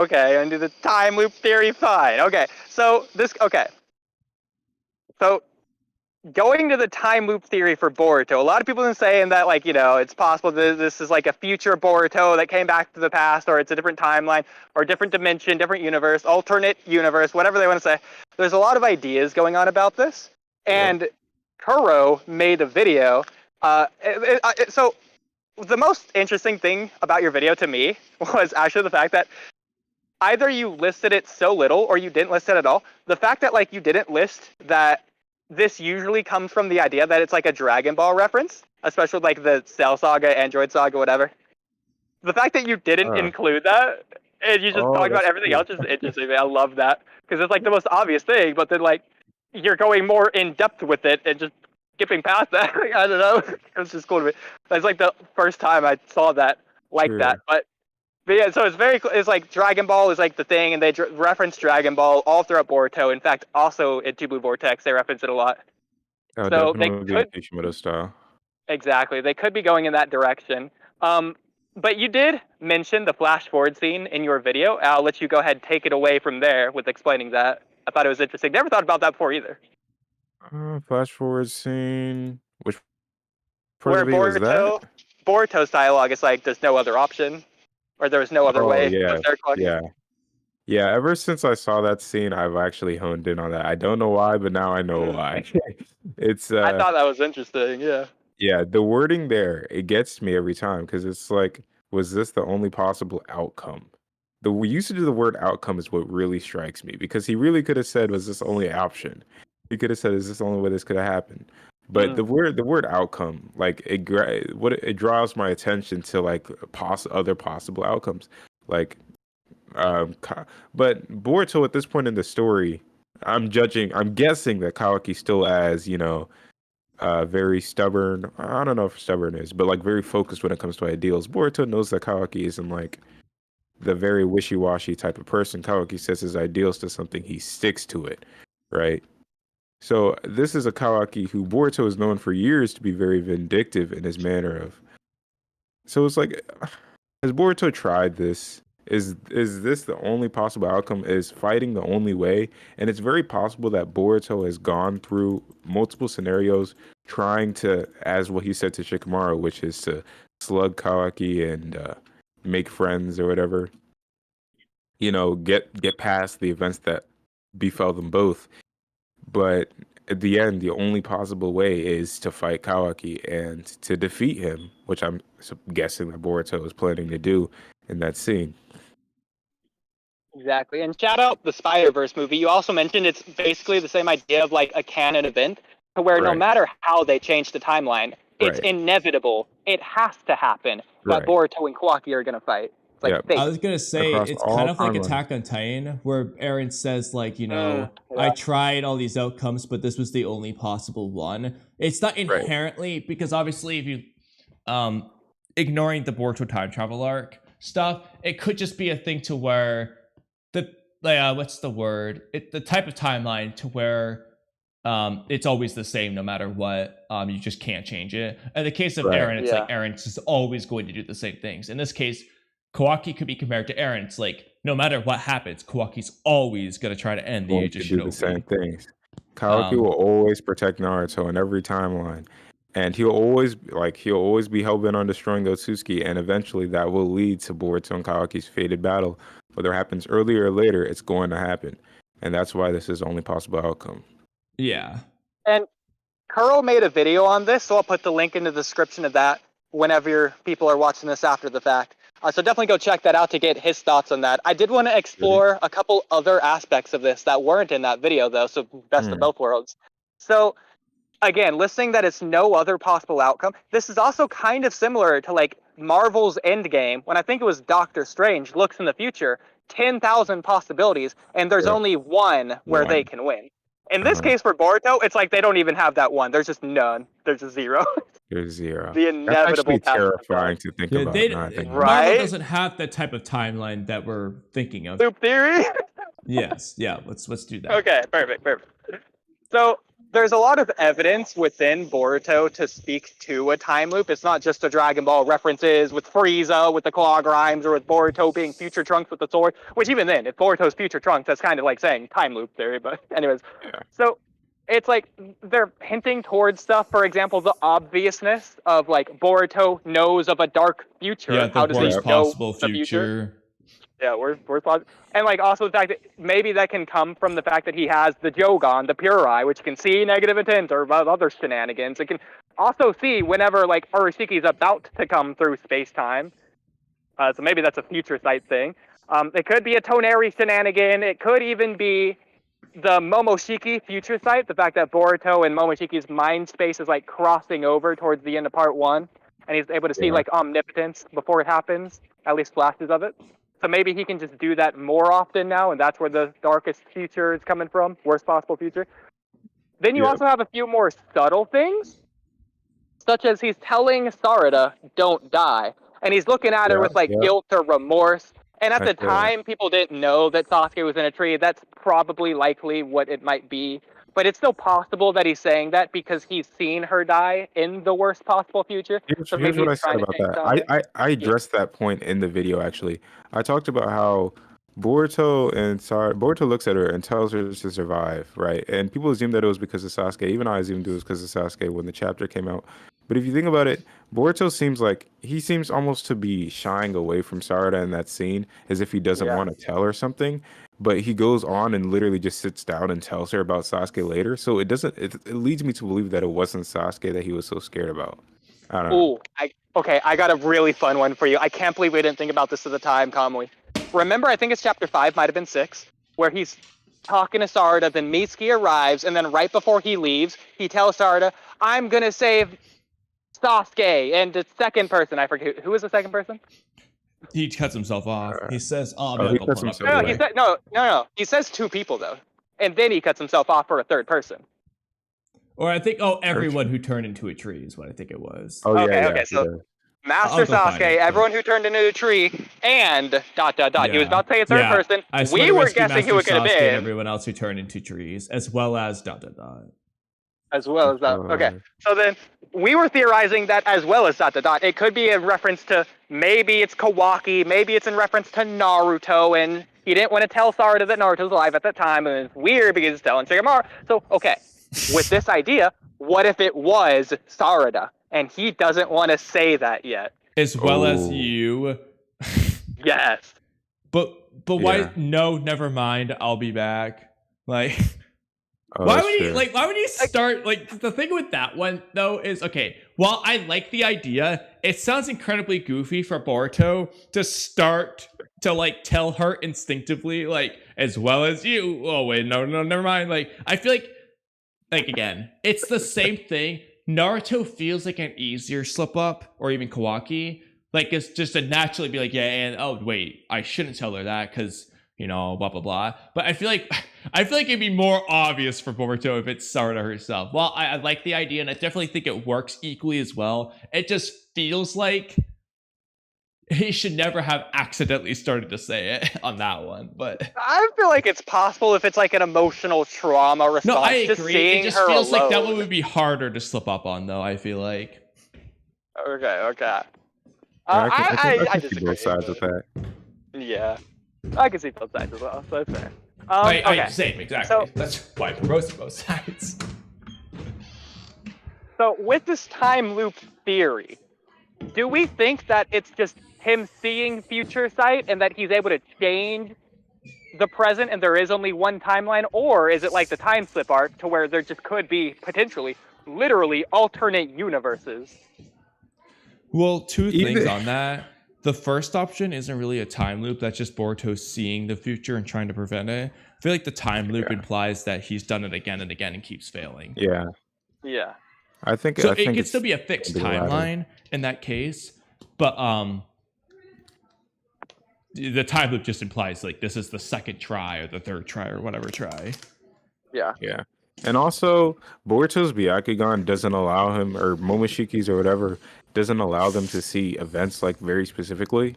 Okay, and do the time loop theory. Fine. Okay, so so going to the time loop theory for Boruto, a lot of people have been saying that, like, it's possible that this is like a future Boruto that came back to the past, or it's a different timeline, or different dimension, different universe, alternate universe, whatever they want to say. There's a lot of ideas going on about this, and Kuro made a video. So the most interesting thing about your video to me was actually the fact that either you listed it so little or you didn't list it at all. The fact that, like, you didn't list that this usually comes from the idea that it's like a Dragon Ball reference, especially with, like, the Cell Saga, Android Saga, whatever. The fact that you didn't include that and you just talked about everything else is interesting. Man. I love that because it's like the most obvious thing, but then, like, you're going more in depth with it and just skipping past that. I don't know. It was just cool to me. That's like the first time I saw that like that. But yeah, so it's like Dragon Ball is like the thing, and they reference Dragon Ball all throughout Boruto. In fact, also in Two Blue Vortex, they reference it a lot. Oh, So they definitely could Kishimoto style. exactly they could be going in that direction. But you did mention the flash forward scene in your video. I'll let you go ahead and take it away from there with explaining that. I thought it was interesting. Never thought about that before either. Flash forward scene. Which part Where of the video was that? Boruto's dialogue is like, "There's no other option," or "There was no other Oh way." yeah, They're talking. yeah, yeah. Ever since I saw that scene, I've actually honed in on that. I don't know why, but now I know why. It's I thought that was interesting. Yeah. yeah, the wording there, it gets me every time because it's like, was this the only possible outcome? The usage of the word outcome is what really strikes me because he really could have said, was this the only option? He could have said, is this the only way this could have happened? But the word outcome, like it draws my attention to, like, other possible outcomes. Like but Boruto at this point in the story, I'm guessing that Kawaki still as, very stubborn. I don't know if stubborn is, but like very focused when it comes to ideals. Boruto knows that Kawaki isn't like the very wishy-washy type of person. Kawaki says his ideals to something, he sticks to it, right? So this is a Kawaki who Boruto is known for years to be very vindictive in his manner of. So it's like, has Boruto tried this? Is this the only possible outcome? Is fighting the only way? And it's very possible that Boruto has gone through multiple scenarios trying to, as what he said to Shikamaru, which is to slug Kawaki and make friends or whatever. Get past the events that befell them both. But at the end, the only possible way is to fight Kawaki and to defeat him, which I'm guessing that Boruto is planning to do in that scene. Exactly. And shout out the Spider-Verse movie. You also mentioned it's basically the same idea of like a canon event to where no matter how they change the timeline, it's inevitable. It has to happen that Boruto and Kawaki are going to fight. It's like fate. I was going to say, Across it's all kind of like timelines. Attack on Titan, where Eren says, like, I tried all these outcomes, but this was the only possible one. It's not inherently, because obviously if you, ignoring the Boruto time travel arc stuff, it could just be a thing to where what's the word? The type of timeline to where it's always the same no matter what. You just can't change it. In the case of Eren, it's like Eren's just always going to do the same things. In this case, Kawaki could be compared to Eren. It's like no matter what happens, Kawaki's always going to try to end the Age of Shinobi. Do the same things. Kawaki will always protect Naruto in every timeline. And he'll always be hell-bent on destroying the Otsutsuki, and eventually that will lead to Boruto and Kawaki's fated battle. Whether it happens earlier or later, it's going to happen. And that's why this is the only possible outcome. Yeah. And Kuro made a video on this, so I'll put the link in the description of that whenever people are watching this after the fact. So definitely go check that out to get his thoughts on that. I did want to explore a couple other aspects of this that weren't in that video, though, so best of both worlds. So, again, listening that it's no other possible outcome, this is also kind of similar to, like, Marvel's Endgame, when I think it was Doctor Strange looks in the future, 10,000 possibilities, and there's only one where they can win. In this case for Boruto, it's like they don't even have that one. There's just none. There's a zero. There's zero. The inevitable. That's actually terrifying to think about. Marvel doesn't have that type of timeline that we're thinking of. Loop theory? Yes. Yeah. Let's do that. Okay. Perfect. So there's a lot of evidence within Boruto to speak to a time loop. It's not just the Dragon Ball references with Frieza, with the claw grinds, or with Boruto being future Trunks with the sword, which even then, if Boruto's future Trunks, that's kind of like saying time loop theory, but anyways. Yeah. So it's like they're hinting towards stuff. For example, the obviousness of like Boruto knows of a dark future. Yeah, the How does he worst know possible the future? future. Yeah, we're positive. And like also the fact that maybe that can come from the fact that he has the Jogon, the Pure Eye, which can see negative intent or other shenanigans. It can also see whenever like Urushiki's about to come through space time. So maybe that's a future sight thing. It could be a Toneri shenanigan. It could even be the Momoshiki future sight. The fact that Boruto and Momoshiki's mind space is like crossing over towards the end of part 1, and he's able to see like omnipotence before it happens, at least flashes of it. So maybe he can just do that more often now, and that's where the darkest future is coming from, worst possible future. Then you also have a few more subtle things, such as he's telling Sarada, don't die. And he's looking at her with like guilt or remorse. And at the time, people didn't know that Sasuke was in a tree. That's probably likely what it might be. But it's still possible that he's saying that because he's seen her die in the worst possible future. Here's what I said about that. I addressed that point in the video, actually. I talked about how Boruto looks at her and tells her to survive, right? And people assume that it was because of Sasuke. Even I assumed it was because of Sasuke when the chapter came out. But if you think about it, Boruto seems almost to be shying away from Sarada in that scene, as if he doesn't want to tell her something. But he goes on and literally just sits down and tells her about Sasuke later. So it leads me to believe that it wasn't Sasuke that he was so scared about. I don't know. I got a really fun one for you. I can't believe we didn't think about this at the time, Kamui. Remember, I think it's chapter 5, might have been 6, where he's talking to Sarada, then Mitsuki arrives, and then right before he leaves, he tells Sarada, I'm gonna save Sasuke, and the second person, I forget, who was the second person? He cuts himself off. He says, he cuts himself off. No. He says 2 people, though. And then he cuts himself off for a third person. Or I think, everyone who turned into a tree is what I think it was. Okay, so Master Sasuke, everyone who turned into a tree, and ... He was about to say a third person. We were guessing who it could have been. And everyone else who turned into trees, as well as ... As well as that. Okay. So then we were theorizing that as well as ... It could be a reference to maybe it's Kawaki, maybe it's in reference to Naruto, and he didn't want to tell Sarada that Naruto's alive at that time, and it's weird because he's telling Shikamaru. So, okay, with this idea, what if it was Sarada, and he doesn't want to say that yet? As well as you. Yes. But why? No, never mind. I'll be back. Like... why would you start the thing with that one though is while I like the idea, it sounds incredibly goofy for Boruto to start to tell her instinctively as well as you. Oh wait, no, never mind. I feel like again, it's the same thing. Naruto feels like an easier slip up, or even Kawaki. It's just to naturally be and oh wait, I shouldn't tell her that because blah blah blah. But I feel like it'd be more obvious for Boruto if it's Sarada herself. Well, I like the idea, and I definitely think it works equally as well. It just feels like he should never have accidentally started to say it on that one. But I feel like it's possible if it's an emotional trauma response. No, I agree. Just seeing it just her feels alone. like that one would be harder to slip up on, though. I feel like. Okay. I can see both sides with that. Yeah. I can see both sides as well, so that's fair. Same, exactly. So, that's why we're roasting both sides. So with this time loop theory, do we think that it's just him seeing future sight and that he's able to change the present and there is only one timeline? Or is it like the time slip arc to where there just could be potentially, literally, alternate universes? Well, two things on that. The first option isn't really a time loop. That's just Boruto seeing the future and trying to prevent it. I feel like the time loop implies that he's done it again and again and keeps failing. Yeah. I think it could still be a fixed timeline in that case, but the time loop just implies this is the second try or the third try or whatever try. Yeah. And also, Boruto's Byakugan doesn't allow him, or Momoshiki's or whatever, doesn't allow them to see events very specifically.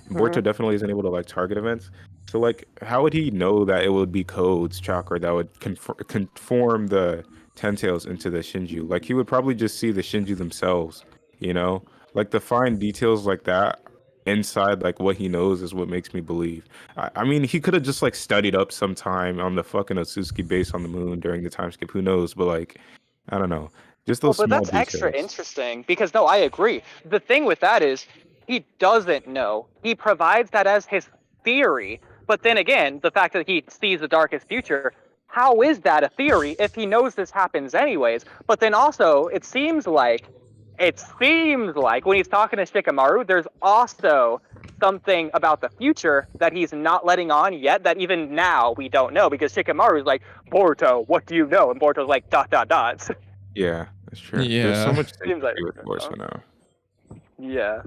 Boruto definitely isn't able to target events. So how would he know that it would be Code's chakra that would conform the Ten-Tails into the Shinju. Like he would probably just see the Shinju themselves, you know? Like the fine details like that inside like what he knows is what makes me believe. I mean, he could have just like studied up sometime on the fucking Otsutsuki base on the moon during the time skip. Who knows? But like, I don't know. Just Well, those but small that's extra details. interesting because no, I agree. The thing with that is he doesn't know. He provides that as his theory, but then again, the fact that he sees the darkest future, how is that a theory if he knows this happens anyways? But then also, it seems like when he's talking to Shikamaru, there's also something about the future that he's not letting on yet that even now we don't know because Shikamaru's like, Boruto, what do you know? And Boruto's like, dot, dot, dots. Yeah, that's true. There's Yeah. so much Seems like with Boruto now. Yeah.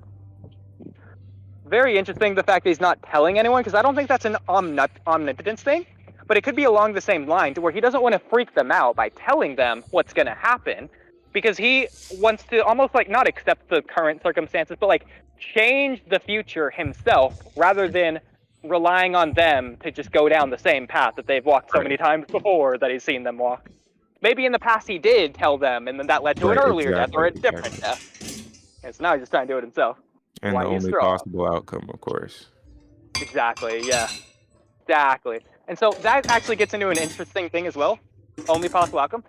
Very interesting the fact that he's not telling anyone because I don't think that's an omnipotence thing, but it could be along the same line to where he doesn't want to freak them out by telling them what's going to happen because he wants to almost like not accept the current circumstances, but like change the future himself rather than relying on them to just go down the same path that they've walked so many times before that he's seen them walk. Maybe in the past he did tell them, and then that led to an earlier death or a different death. And so now he's just trying to do it himself. And Why the he's only strong. possible outcome, of course. Exactly, yeah. Exactly. And so that actually gets into an interesting thing as well. Only possible outcome.